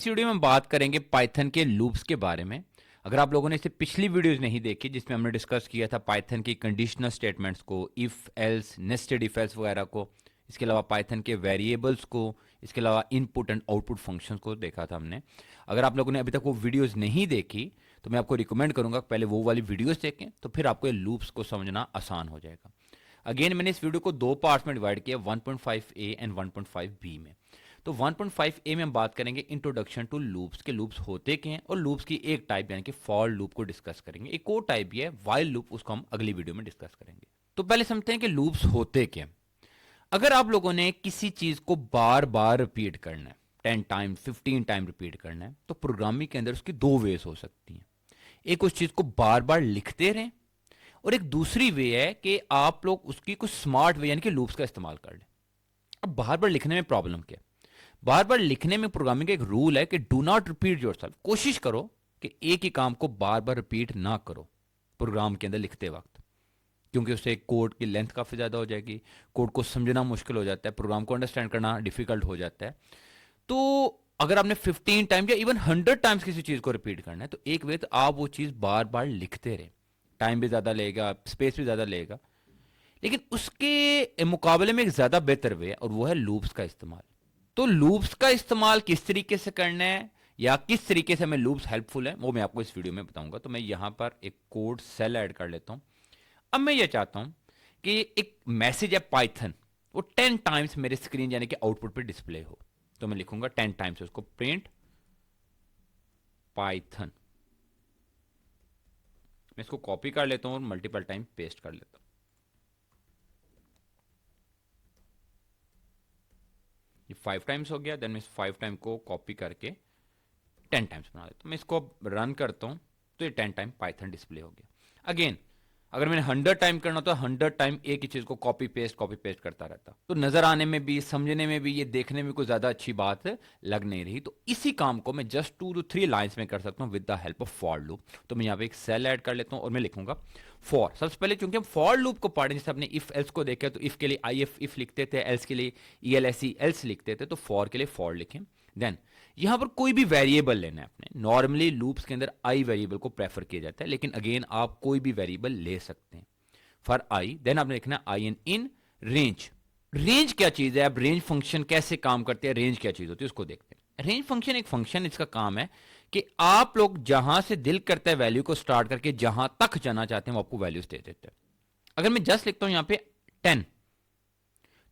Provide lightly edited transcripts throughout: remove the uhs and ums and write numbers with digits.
इस वीडियो में हम बात करेंगे पाइथन के लूप्स के बारे में। अगर आप लोगों ने इससे पिछली वीडियोस नहीं देखी जिसमें हमने डिस्कस किया था पाइथन की कंडीशनल स्टेटमेंट्स को, if else, nested if else वगैरह को, इसके अलावा पाइथन के वेरिएबल्स को, इसके अलावा इनपुट एंड आउटपुट फंक्शंस को देखा था हमने। अगर आप लोगों ने अभी तक वो वीडियोस नहीं देखी तो मैं आपको रिकमेंड करूंगा पहले वो वाली वीडियोस देखें, तो फिर आपको ये लूप्स को समझना आसान हो जाएगा। अगेन मैंने इस वीडियो को दो पार्ट्स में डिवाइड किया, 1.5a एंड 1.5b में। तो 1.5a में हम बात करेंगे इंट्रोडक्शन टू लूप्स के लूप्स होते क्या हैं, और लूप्स की एक टाइप यानी कि फॉर लूप को डिस्कस करेंगे। एक और टाइप भी है व्हाइल लूप, उसको हम अगली वीडियो में डिस्कस करेंगे। तो पहले समझते हैं कि लूप्स होते क्या। अगर आप लोगों ने किसी चीज को बार बार रिपीट करना है, 10 टाइम 15 टाइम रिपीट करना है, तो प्रोग्रामिंग के अंदर उसकी दो वेज हो सकती हैं। एक उस चीज को बार बार लिखते रहें, और एक दूसरी वे है कि आप लोग उसकी कुछ स्मार्ट वे यानी कि लूप्स का इस्तेमाल कर लें। अब बार बार लिखने में प्रॉब्लम क्या है? बार बार लिखने में प्रोग्रामिंग का एक रूल है कि डू नॉट रिपीट योरसेल्फ। कोशिश करो कि एक ही काम को बार बार रिपीट ना करो प्रोग्राम के अंदर लिखते वक्त, क्योंकि उससे कोड की लेंथ काफी ज्यादा हो जाएगी, कोड को समझना मुश्किल हो जाता है, प्रोग्राम को अंडरस्टैंड करना डिफिकल्ट हो जाता है। तो अगर आपने 15 टाइम या इवन 100 टाइम्स किसी चीज को रिपीट करना है, तो एक वे तो आप वो चीज बार बार लिखते रहे। टाइम भी ज्यादा लेगा, स्पेस भी ज्यादा लेगा, लेकिन उसके मुकाबले में एक ज्यादा बेहतर वे है, और वो है लूप्स का इस्तेमाल। तो लूप्स का इस्तेमाल किस तरीके से करना है या किस तरीके से हमें लूप्स हेल्पफुल है, वो मैं आपको इस वीडियो में बताऊंगा। तो मैं यहां पर एक कोड सेल ऐड कर लेता हूं। अब मैं ये चाहता हूं कि एक मैसेज है पाइथन, वो 10 टाइम्स मेरे स्क्रीन यानी कि आउटपुट पे डिस्प्ले हो। तो मैं लिखूंगा 10 टाइम्स उसको प्रिंट पाइथन। मैं इसको कॉपी कर लेता हूं और मल्टीपल टाइम पेस्ट कर लेता हूं। ये 5 टाइम्स हो गया। देन मैं इस 5 टाइम को कॉपी करके 10 टाइम्स बना देता हूं। मैं इसको रन करता हूं तो ये 10 टाइम पाइथन डिस्प्ले हो गया। अगेन अगर मैंने 100 टाइम करना तो 100 टाइम एक ही चीज को कॉपी पेस्ट करता रहता, तो नजर आने में भी, समझने में भी, ये देखने में कोई ज्यादा अच्छी बात लग नहीं रही। तो इसी काम को मैं जस्ट 2 to 3 लाइंस में कर सकता हूं with the help of for loop. तो मैं यहां पे एक सेल ऐड कर लेता हूं और मैं लिखूंगा फॉर। सबसे पहले चूंकि हम फॉर लूप को पढ़े, जैसे आपने इफ एल्स को देखा, तो इफ के लिए आई इफ लिखते थे, एल्स के लिए ELSE एल्स लिखते थे, तो फॉर के लिए फॉर लिखें। देन यहां पर कोई भी वेरिएबल लेना है आपने। नॉर्मली लूप्स के अंदर आई वेरिएबल को प्रेफर किया जाता है, लेकिन अगेन आप कोई भी वेरिएबल ले सकते हैं फॉर आई। देन आपने लिखना I N in range. Range क्या चीज है? अब रेंज फंक्शन कैसे काम करते हैं, रेंज क्या चीज होती है उसको देखते हैं। रेंज फंक्शन एक फंक्शन, इसका काम है कि आप लोग जहां से दिल करता है वैल्यू को स्टार्ट करके जहां तक जाना चाहते हैं वो आपको वैल्यूज दे देते हैं। अगर मैं जस्ट लिखता हूं यहां पे 10,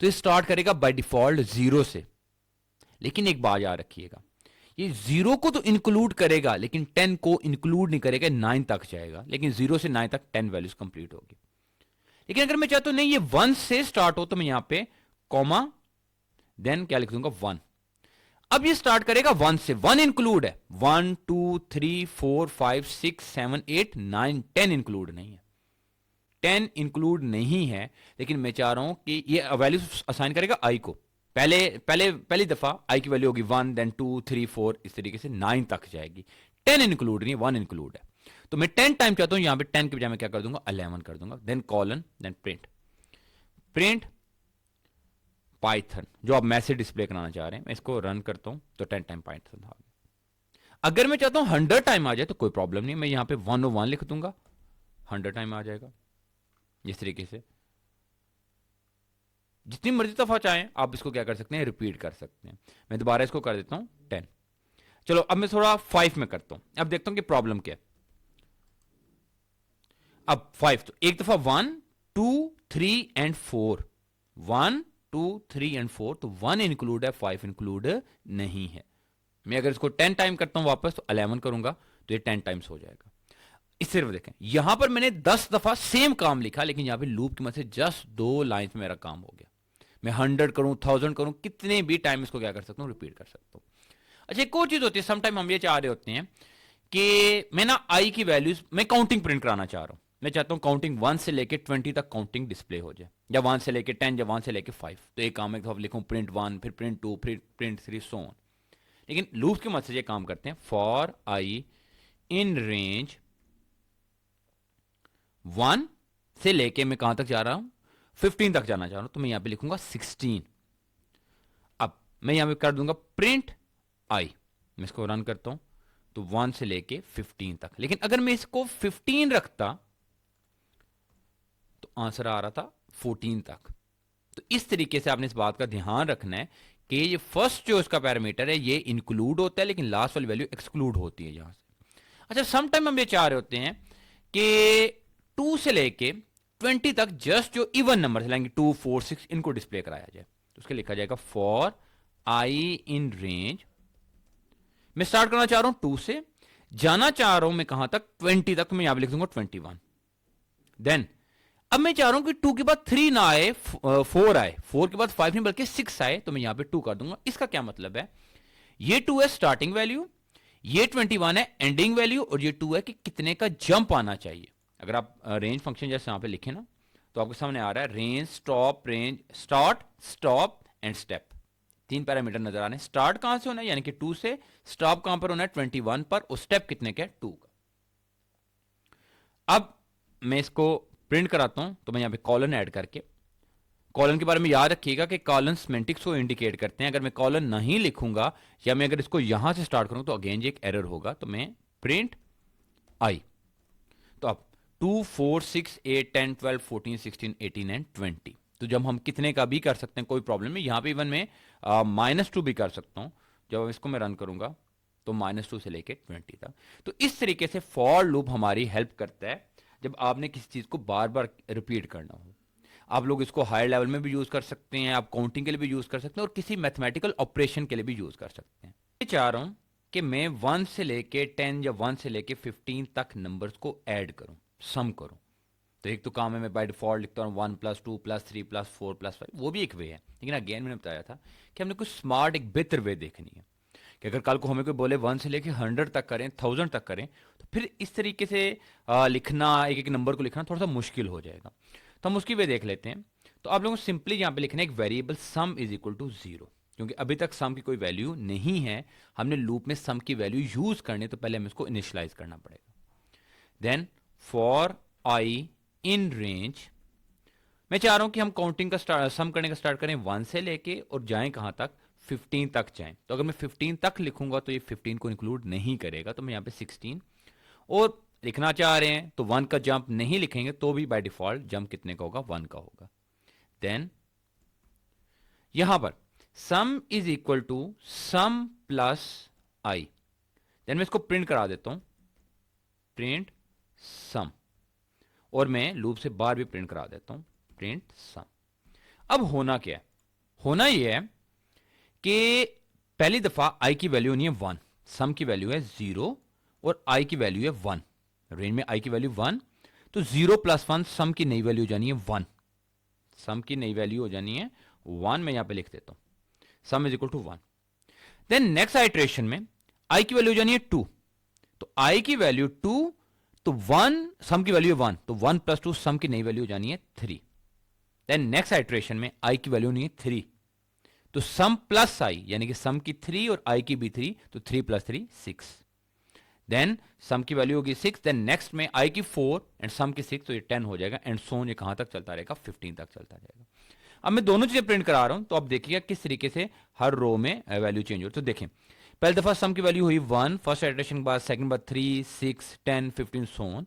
तो ये स्टार्ट करेगा बाय डिफॉल्ट 0 से। लेकिन एक बात याद रखिएगा, ये 0 को तो इंक्लूड करेगा लेकिन 10 को इंक्लूड नहीं करेगा। 9 तक जाएगा, लेकिन 0 से 9 तक 10 वैल्यूज कंप्लीट होगी। लेकिन अगर मैं चाहता हूं नहीं ये 1 से स्टार्ट हो, तो मैं यहां पे कॉमा, देन क्या लिख दूंगा 1। अब ये स्टार्ट करेगा 1 से, 1 इंक्लूड है, 1 2 3 4 5 6 7 8 9 10 इंक्लूड नहीं है। 10 इंक्लूड नहीं है, लेकिन मैं चाह रहा हूं कि ये वैल्यू असाइन करेगा आई को। पहली दफा आई की वैल्यू होगी 1, देन 2 3 4, इस तरीके से 9 तक जाएगी। 10 इंक्लूड नहीं है, 1 इंक्लूड है। तो मैं 10 टाइम चाहता हूं, यहां पे 10 के बजाय मैं क्या कर दूंगा 11 कर दूंगा। Then colon, then print Python, जो आप मैसेज डिस्प्ले कराना चाह रहे हैं। मैं इसको रन करता हूं तो 10 टाइम पाइथन आ गया। अगर मैं चाहता हूं 100 टाइम आ जाए तो कोई प्रॉब्लम नहीं, मैं यहां पे 101 लिख दूंगा, 100 टाइम आ जाएगा। इस तरीके से जितनी मर्जी दफा चाहें आप इसको क्या कर सकते हैं, रिपीट कर सकते हैं। मैं दोबारा इसको कर देता हूं 10। चलो अब मैं थोड़ा 5 में करता हूं, अब देखता हूं कि प्रॉब्लम क्या है। अब 5 तो एक दफा 1 2 3 एंड 4, 1 2 3 एंड 4, तो 1 इंक्लूड है, 5 इंक्लूड नहीं है। मैं अगर इसको 10 टाइम करता हूं वापस, तो 11 करूंगा तो ये 10 टाइम्स हो जाएगा। इस सिर्फ देखें, यहां पर मैंने 10 दफा सेम काम लिखा, लेकिन यहां पे लूप की मदद से जस्ट 2 लाइन में मेरा काम हो गया। मैं 100 करूं, 1000 करूं, कितने भी टाइम इसको क्या कर सकता हूं, रिपीट कर सकता हूं। अच्छा एक और चीज होती है, समटाइम हम ये चाह रहे होते हैं कि मैं ना आई की वैल्यूज, मैं काउंटिंग प्रिंट कराना चाह रहा हूं। मैं चाहता हूं काउंटिंग 1 से लेके 20 तक काउंटिंग डिस्प्ले हो जाए, या 1 से लेके 10, या 1 से लेके 5। तो एक काम है लिखूं प्रिंट 1, फिर प्रिंट 2, फिर प्रिंट 3, सो ऑन। लेकिन लूप की मदद से ये काम करते हैं, फॉर आई इन रेंज 1 से लेके मैं कहां तक जा रहा हूं, 15 तक जाना चाह रहा हूं, तो मैं यहां पे लिखूंगा 16। अब मैं यहां पे कर दूंगा प्रिंट आई, मैं इसको रन करता हूं तो 1 से लेके 15 तक, लेकिन अगर मैं इसको 15 रखता तो आंसर आ रहा था 14 तक। तो इस तरीके से आपने इस बात का ध्यान रखना है कि ये फर्स्ट जो इसका पैरामीटर है ये इंक्लूड होता है, लेकिन लास्ट वाली वैल्यू एक्सक्लूड होती है यहां से। अच्छा, सम टाइम हम ये चाह रहे होते हैं कि 2 से लेके 20 तक जस्ट जो इवन नंबर लाएंगे 2, 4, 6 इनको डिस्प्ले कराया जाए, तो उसके लिखा जाएगा फॉर आई इन रेंज, मैं स्टार्ट करना चाह रहा हूं 2 से, जाना चाह रहा हूं मैं कहां तक, 20 तक, तो मैं यहां पे लिख दूंगा 21। देन अब मैं चाह रहा हूं कि 2 के बाद 3 ना आए, 4 आए, 4 के बाद 5 नहीं बल्कि 6 आए, तो मैं यहां पे 2 कर दूंगा। इसका क्या मतलब है, ये 2 है स्टार्टिंग वैल्यू, ये 21 है एंडिंग वैल्यू, और ये 2 है कि कितने का जंप आना चाहिए। अगर आप रेंज फंक्शन जैसे यहां पे लिखे ना तो आपके सामने आ रहा है range start stop and step, 3 parameter नजर आ रहे हैं। स्टार्ट कहां से होना है यानी कि 2 से, स्टॉप कहां पर होना है 21 पर, और स्टेप कितने का है 2 का। अब मैं इसको प्रिंट कराता हूं तो मैं यहां पे कॉलन ऐड करके, कॉलन के बारे में याद रखिएगा कि कॉलन सिमेंटिक्स को इंडिकेट करते हैं। अगर मैं कॉलन नहीं लिखूंगा या मैं अगर इसको यहां से स्टार्ट करूं तो अगेन ये एक एरर होगा, तो मैं प्रिंट आई, तो अब 2, 4, 6, 8, 10, 12, 14, 16, 18 एंड 20, तो जब हम कितने का भी कर सकते हैं कोई प्रॉब्लम नहीं। यहां पे इवन मैं -2 भी कर सकता हूं, जब इसको मैं रन करूंगा तो -2 से लेके 20 तक। तो इस तरीके से फॉर लूप हमारी हेल्प करता है जब आपने किसी चीज को बार बार रिपीट करना हो। आप लोग इसको हायर लेवल में भी यूज कर सकते हैं, आप काउंटिंग के लिए भी यूज कर सकते हैं, और किसी मैथमेटिकल ऑपरेशन के लिए भी यूज कर सकते हैं। मैं चाह रहा हूं कि मैं 1 से लेके 10 या 1 से लेके 15 तक नंबर्स को ऐड करूं, सम करूं। तो एक तो काम है मैं बाय डिफॉल्ट लिखता हूं 1 + 2 + 3 + 4 + 5, वो भी एक वे है, लेकिन अगेन मैंने बताया था कि हमने कुछ स्मार्ट, एक बेहतर वे देखनी है कि अगर कल को हमें कोई बोले 1 से लेके 100 तक करें, 1000 तक करें, तो फिर इस तरीके से लिखना, एक एक नंबर को लिखना थोड़ा सा मुश्किल हो जाएगा। तो हम उसकी वे देख लेते हैं। तो आप लोगों को सिंपली यहां पे लिखना है एक variable sum is equal to 0, क्योंकि अभी तक सम की कोई वैल्यू नहीं है, हमने लूप में सम की वैल्यू यूज करने तो पहले हमें इसको इनिशियलाइज करना पड़ेगा। Then for I in range, मैं चाह रहा हूं कि हम काउंटिंग का सम करने का स्टार्ट करें 1 से लेके और जाएं कहां तक, 15 तक जाएं। तो अगर मैं 15 तक लिखूंगा तो ये 15 को इंक्लूड नहीं करेगा, तो मैं यहां पे 16, और लिखना चाह रहे हैं तो 1 का जंप नहीं लिखेंगे तो भी बाय डिफॉल्ट जंप कितने का होगा, 1 का होगा। देन यहां पर sum is equal to sum plus I, then मैं इसको प्रिंट करा देता हूं, प्रिंट सम, और मैं लूप से बार भी प्रिंट करा देता हूं, प्रिंट सम। अब होना क्या है, होना यह है कि पहली दफा आई की वैल्यू नहीं है 1, सम की वैल्यू है 0 और आई की वैल्यू है 1, रेंज में आई की वैल्यू 1, तो 0 + 1 सम की नई वैल्यू हो जानी है 1, सम की नई वैल्यू हो जानी है 1, मैं यहां पे लिख देता हूं sum is equal to 1। Then next iteration में आई की वैल्यू हो जानी है 2, तो आई की वैल्यू 2, तो 1 सम की वैल्यू है 1, तो 1 + 2 सम की नई वैल्यू हो जानी है 3। देन नेक्स्ट आइट्रेशन में आई की वैल्यू नहीं है 3, तो सम प्लस आई यानी कि सम की 3 और आई की भी 3, तो 3 + 3 6। देन सम की वैल्यू होगी 6, देन नेक्स्ट में आई की 4 एंड सम की 6, तो ये 10 हो जाएगा, एंड सो ये कहां तक चलता रहेगा, 15 तक चलता रहेगा। अब मैं दोनों चीजें प्रिंट करा रहा हूं, तो आप देखिएगा किस तरीके से हर रो में वैल्यू चेंज हो। तो देखें, पहली दफा सम की वैल्यू हुई 1, फर्स्ट इटरेशन के बाद, सेकंड बाद 3, 6, 10, 15 सो ऑन,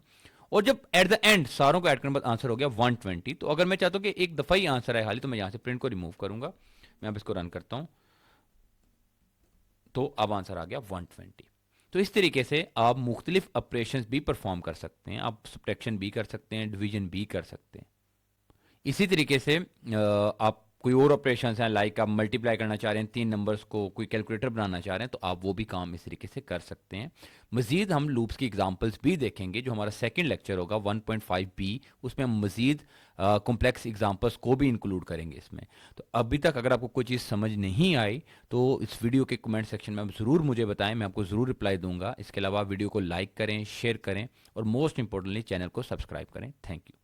और जब एट द एंड सारों को ऐड करने के बाद आंसर हो गया 120। तो अगर मैं चाहता हूं कि एक दफा ही आंसर आए हाली, तो मैं यहां से प्रिंट को रिमूव करूंगा, मैं अब इसको रन करता हूं, तो अब आंसर आ गया 120। तो इस तरीके से आप मुख्तलिफ ऑपरेशंस भी परफॉर्म कर सकते हैं, आप सब्ट्रैक्शन भी कर सकते हैं, डिवीजन भी कर सकते हैं। इसी तरीके से आप कोई और ऑपरेशंस हैं, लाइक आप मल्टीप्लाई करना चाह रहे हैं 3 नंबर्स को, कोई कैलकुलेटर बनाना चाह रहे हैं, तो आप वो भी काम इस तरीके से कर सकते हैं। मजीद हम लूप्स की एग्जांपल्स भी देखेंगे, जो हमारा सेकंड लेक्चर होगा 1.5b, उसमें हम मजीद कॉम्प्लेक्स एग्जांपल्स को भी इंक्लूड करेंगे इसमें। तो अभी तक अगर आपको कोई चीज़ समझ नहीं आई तो इस वीडियो के कमेंट सेक्शन में आप ज़रूर मुझे बताएं, मैं आपको ज़रूर रिप्लाई दूंगा। इसके अलावा वीडियो को लाइक करें, शेयर करें, और मोस्ट इंपॉर्टेंटली चैनल को सब्सक्राइब करें। Thank you.